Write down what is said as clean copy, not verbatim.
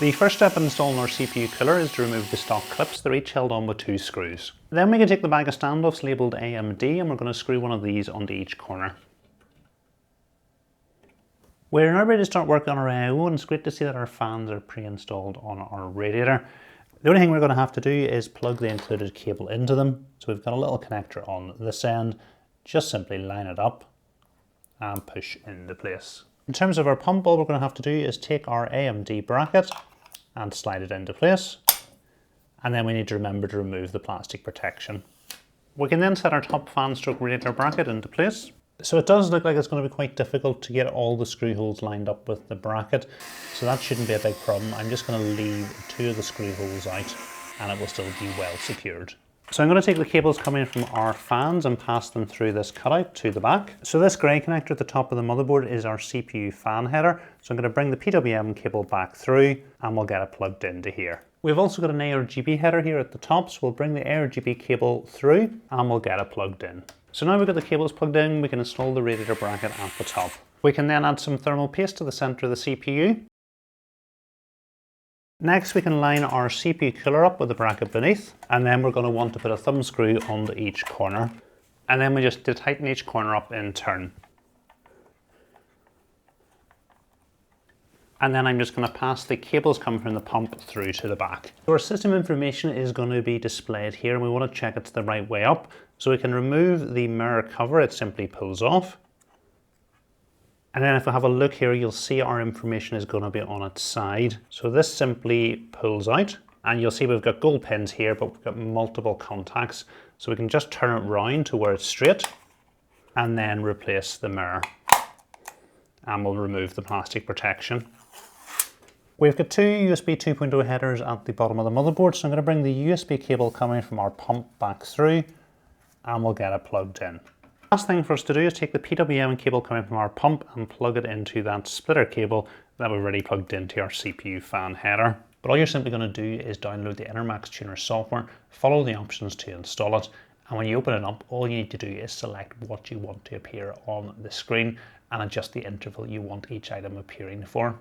The first step in installing our CPU cooler is to remove the stock clips. They're each held on with 2 screws. Then we can take the bag of standoffs labelled AMD and we're going to screw one of these onto each corner. We're now ready to start working on our I/O, and it's great to see that our fans are pre-installed on our radiator. The only thing we're going to have to do is plug the included cable into them. So we've got a little connector on this end. Just simply line it up and push into place. In terms of our pump, all we're going to have to do is take our AMD bracket and slide it into place. And then we need to remember to remove the plastic protection. We can then set our top fan stroke radiator bracket into place. So it does look like it's going to be quite difficult to get all the screw holes lined up with the bracket. So that shouldn't be a big problem. I'm just going to leave 2 of the screw holes out and it will still be well secured. So I'm going to take the cables coming from our fans and pass them through this cutout to the back. So this grey connector at the top of the motherboard is our CPU fan header. So I'm going to bring the PWM cable back through and we'll get it plugged into here. We've also got an ARGB header here at the top, so we'll bring the ARGB cable through and we'll get it plugged in. So now we've got the cables plugged in, we can install the radiator bracket at the top. We can then add some thermal paste to the centre of the CPU. Next we can line our CPU cooler up with the bracket beneath, and then we're going to want to put a thumb screw onto each corner. And then we just tighten each corner up in turn. And then I'm just going to pass the cables coming from the pump through to the back. So our system information is going to be displayed here and we want to check it's the right way up. So we can remove the mirror cover, it simply pulls off. And then if we have a look here, you'll see our information is going to be on its side. So this simply pulls out and you'll see we've got gold pins here, but we've got multiple contacts. So we can just turn it round to where it's straight and then replace the mirror. And we'll remove the plastic protection. We've got 2 USB 2.0 headers at the bottom of the motherboard, so I'm going to bring the USB cable coming from our pump back through and we'll get it plugged in. Last thing for us to do is take the PWM cable coming from our pump and plug it into that splitter cable that we've already plugged into our CPU fan header. But all you're simply going to do is download the Enermax Tuner software, follow the options to install it, and when you open it up, all you need to do is select what you want to appear on the screen and adjust the interval you want each item appearing for.